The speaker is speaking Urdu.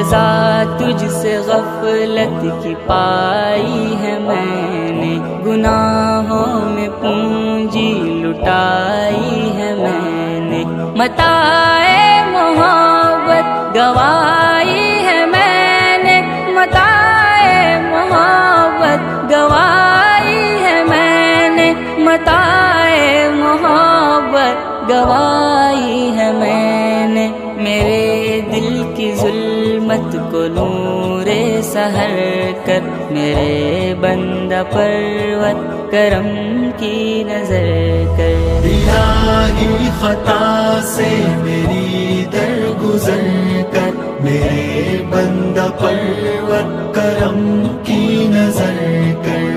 سزا تجھ سے غفلت کی پائی ہے میں نے، گناہوں میں پونجی لٹائی ہے میں نے، متاع محبت گوائی ہے میں نے، متاع محبت گوائی ہے میں نے، متاع محبت گوائی ہے میں نے، میرے دل کی ظلمت کو نور سحر کر، میرے بندہ پرور کرم کی نظر کر، الہی خطا سے میری درگزر کر، میرے بندہ پرور کرم کی نظر کر،